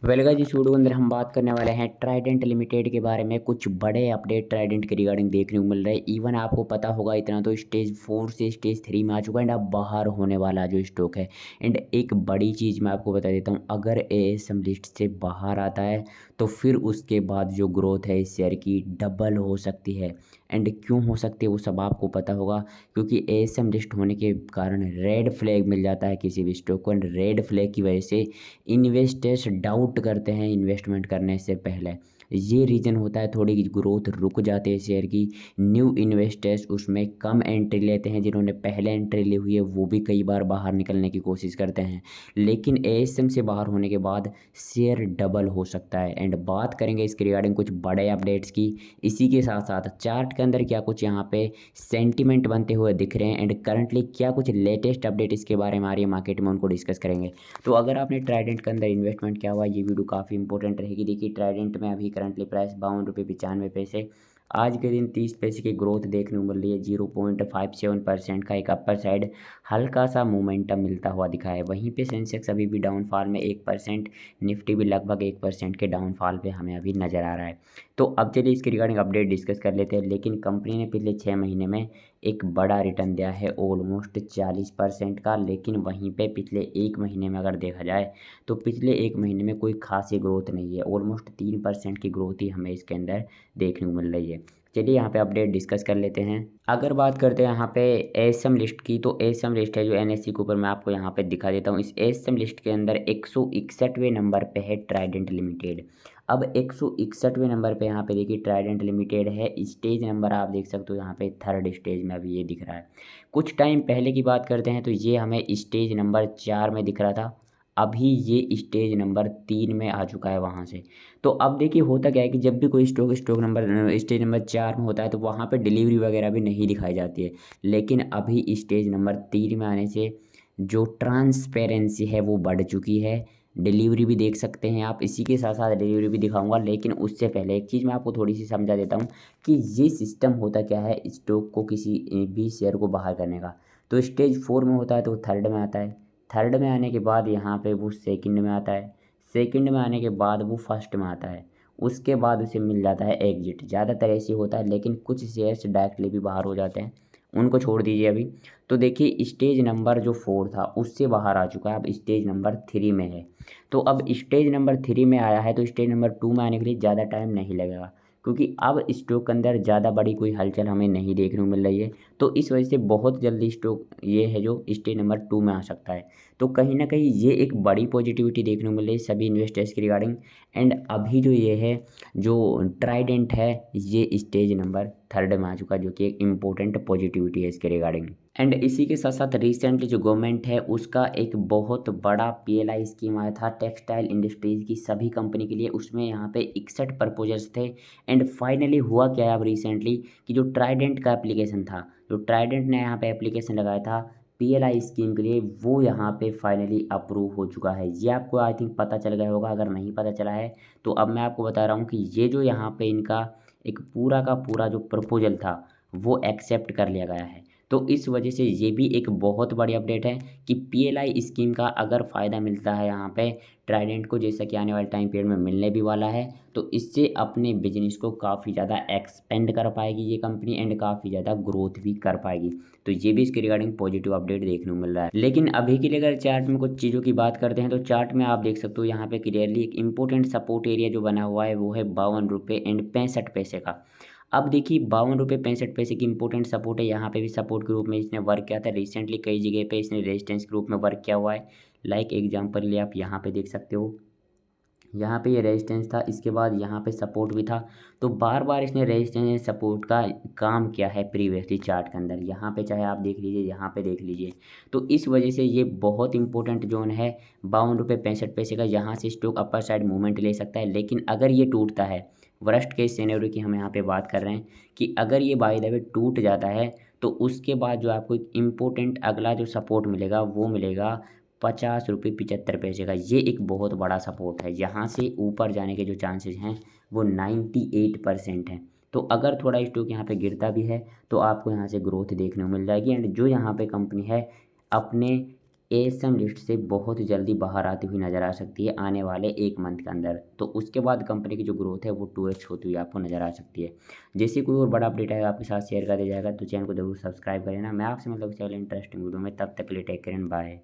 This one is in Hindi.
वेलगा जी सूडो अंदर हम बात करने वाले हैं ट्राइडेंट लिमिटेड के बारे में। कुछ बड़े अपडेट ट्राइडेंट के रिगार्डिंग देखने को मिल रहे हैं। इवन आपको पता होगा इतना तो स्टेज 4 से स्टेज 3 में आ चुका है एंड अब बाहर होने वाला जो स्टॉक है। एंड एक बड़ी चीज़ मैं आपको बता देता हूँ, अगर एएसएम लिस्ट से बाहर आता है तो फिर उसके बाद जो ग्रोथ है इस शेयर की डबल हो सकती है। एंड क्यों हो सकती है वो सब आपको पता होगा, क्योंकि एएसएम लिस्ट होने के कारण रेड फ्लैग मिल जाता है किसी भी स्टॉक को। एंड रेड फ्लैग की वजह से इन्वेस्टर्स डाउट करते हैं इन्वेस्टमेंट करने से पहले। ये रीज़न होता है, थोड़ी ग्रोथ रुक जाती है शेयर की। न्यू इन्वेस्टर्स उसमें कम एंट्री लेते हैं, जिन्होंने पहले एंट्री ली हुई है वो भी कई बार बाहर निकलने की कोशिश करते हैं। लेकिन एएसएम से बाहर होने के बाद शेयर डबल हो सकता है। एंड बात करेंगे इसके रिगार्डिंग कुछ बड़े अपडेट्स की। इसी के साथ साथ चार्ट के अंदर क्या कुछ यहाँ पे सेंटिमेंट बनते हुए दिख रहे हैं एंड करंटली क्या कुछ लेटेस्ट अपडेट इसके बारे में आ रही है मार्केट में, उनको डिस्कस करेंगे। तो अगर आपने ट्राइडेंट के अंदर इन्वेस्टमेंट किया हुआ, ये वीडियो काफ़ी इंपॉर्टेंट रहेगी। देखिए ट्राइडेंट में अभी करंटली प्राइस 52 रुपये 95 पैसे। आज के दिन 30 पैसे की ग्रोथ देखने को मिल रही है। 0.57% का एक अपर साइड हल्का सा मोमेंटम मिलता हुआ दिखा है। वहीं पे सेंसेक्स अभी भी डाउनफॉल में 1%, निफ्टी भी लगभग 1% के डाउनफॉल पे हमें अभी नज़र आ रहा है। तो अब चलिए इसके रिगार्डिंग अपडेट डिस्कस कर लेते हैं। लेकिन कंपनी ने पिछले 6 महीने में एक बड़ा रिटर्न दिया है ऑलमोस्ट 40% का। लेकिन वहीं पे पिछले एक महीने में अगर देखा जाए तो पिछले एक महीने में कोई खासी ग्रोथ नहीं है। ऑलमोस्ट 3% की ग्रोथ ही हमें इसके अंदर देखने को मिल रही है। चलिए यहाँ पे अपडेट डिस्कस कर लेते हैं। अगर बात करते हैं यहाँ पे एएसएम लिस्ट की, तो एएसएम लिस्ट है जो एनएससी के ऊपर मैं आपको यहाँ पे दिखा देता हूँ। इस एएसएम लिस्ट के अंदर 161वें नंबर पे है ट्राइडेंट लिमिटेड। अब 161वें नंबर पे यहाँ पे देखिए ट्राइडेंट लिमिटेड है। स्टेज नंबर आप देख सकते हो यहाँ पे थर्ड स्टेज में अभी ये दिख रहा है। कुछ टाइम पहले की बात करते हैं तो ये हमें स्टेज नंबर 4 में दिख रहा था। अभी ये स्टेज नंबर 3 में आ चुका है वहाँ से। तो अब देखिए होता क्या है कि जब भी कोई स्टॉक नंबर स्टेज नंबर 4 में होता है तो वहाँ पे डिलीवरी वगैरह भी नहीं दिखाई जाती है। लेकिन अभी स्टेज नंबर 3 में आने से जो ट्रांसपेरेंसी है वो बढ़ चुकी है। डिलीवरी भी देख सकते हैं आप, इसी के साथ साथ डिलीवरी भी दिखाऊंगा। लेकिन उससे पहले एक चीज़ मैं आपको थोड़ी सी समझा देता हूँ कि ये सिस्टम होता क्या है स्टॉक को किसी भी शेयर को बाहर करने का। तो स्टेज 4 में होता है तो थर्ड में आता है। थर्ड में आने के बाद यहाँ पे वो सेकंड में आता है। सेकंड में आने के बाद वो फर्स्ट में आता है। उसके बाद उसे मिल जाता है एग्जिट। ज़्यादातर ऐसे होता है, लेकिन कुछ शेयर्स डायरेक्टली भी बाहर हो जाते हैं, उनको छोड़ दीजिए अभी। तो देखिए स्टेज नंबर जो 4 था उससे बाहर आ चुका है, अब स्टेज नंबर 3 में है। तो अब स्टेज नंबर 3 में आया है तो स्टेज नंबर 2 में आने के लिए ज़्यादा टाइम नहीं लगेगा, क्योंकि अब स्टॉक के अंदर ज़्यादा बड़ी कोई हलचल हमें नहीं देखने को मिल रही है। तो इस वजह से बहुत जल्दी स्टॉक ये है जो स्टेज नंबर 2 में आ सकता है। तो कहीं ना कहीं ये एक बड़ी पॉजिटिविटी देखने को मिल रही है सभी इन्वेस्टर्स के रिगार्डिंग। एंड अभी जो ये है जो ट्राइडेंट है ये स्टेज नंबर थर्ड में आ चुका है, जो कि एक इम्पोर्टेंट पॉजिटिविटी है इसके रिगार्डिंग। एंड इसी के साथ साथ रिसेंटली जो गवर्नमेंट है उसका एक बहुत बड़ा पीएलआई स्कीम आया था टेक्सटाइल इंडस्ट्रीज़ की सभी कंपनी के लिए। उसमें यहाँ पे 61 प्रपोजल्स थे। एंड फाइनली हुआ क्या है अब रिसेंटली कि जो ट्राइडेंट का एप्लीकेशन था, जो ट्राइडेंट ने यहाँ पे एप्लीकेशन लगाया था पीएलआई स्कीम के लिए, वो यहाँ पे फाइनली अप्रूव हो चुका है। ये आपको आई थिंक पता चल गया होगा, अगर नहीं पता चला है तो अब मैं आपको बता रहा हूँ कि ये जो यहाँ पे इनका एक पूरा का पूरा जो प्रपोजल था वो एक्सेप्ट कर लिया गया है। तो इस वजह से ये भी एक बहुत बड़ी अपडेट है कि पीएलआई स्कीम का अगर फ़ायदा मिलता है यहाँ पे ट्राइडेंट को, जैसा कि आने वाले टाइम पीरियड में मिलने भी वाला है, तो इससे अपने बिजनेस को काफ़ी ज़्यादा एक्सपेंड कर पाएगी ये कंपनी एंड काफ़ी ज़्यादा ग्रोथ भी कर पाएगी। तो ये भी इसके रिगार्डिंग पॉजिटिव अपडेट देखने को मिल रहा है। लेकिन अभी के लिए अगर चार्ट में कुछ चीज़ों की बात करते हैं तो चार्ट में आप देख सकते हो यहाँ पे क्लियरली एक इंपॉर्टेंट सपोर्ट एरिया जो बना हुआ है वो है 52 रुपये 65 पैसे का। अब देखिए 52 रुपये 65 पैसे की इंपॉर्टेंट सपोर्ट है, यहाँ पे भी सपोर्ट के रूप में इसने वर्क किया था। रिसेंटली कई जगह पे इसने रेजिस्टेंस के रूप में वर्क किया हुआ है। लाइक एग्जांपल लिए आप यहाँ पे देख सकते हो, यहाँ पे ये रेजिस्टेंस था, इसके बाद यहाँ पे सपोर्ट भी था। तो बार बार इसने रेजिस्टेंस सपोर्ट का काम किया है प्रीवियसली चार्ट के अंदर। यहाँ पे चाहे आप देख लीजिए, यहाँ पे देख लीजिए। तो इस वजह से ये बहुत इंपॉर्टेंट जोन है 52 रुपये 65 पैसे का। यहाँ से स्टॉक अपर साइड मूवमेंट ले सकता है। लेकिन अगर ये टूटता है, वर्स्ट केस सिनेरियो की हम यहाँ पे बात कर रहे हैं कि अगर ये बाय द वे टूट जाता है तो उसके बाद जो आपको एक इम्पोर्टेंट अगला जो सपोर्ट मिलेगा वो मिलेगा 50 रुपये 75 पैसे का। ये एक बहुत बड़ा सपोर्ट है। यहाँ से ऊपर जाने के जो चांसेस हैं वो 98% हैं। तो अगर थोड़ा स्टॉक यहाँ पे गिरता भी है तो आपको यहाँ से ग्रोथ देखने को मिल जाएगी। एंड जो यहाँ पे कंपनी है अपने एएसएम लिस्ट से बहुत जल्दी बाहर आती हुई नज़र आ सकती है आने वाले 1 मंथ के अंदर। तो उसके बाद कंपनी की जो ग्रोथ है वो 2x होती हुई आपको नज़र आ सकती है। जैसे कोई और बड़ा अपडेट आएगा आपके साथ शेयर कर दिया जाएगा, तो चैनल को ज़रूर सब्सक्राइब कर लेना। मैं आपसे मतलब चैनल इंटरेस्टिंग वीडियो में, तब तक के लिए टेक केयर एंड बाय।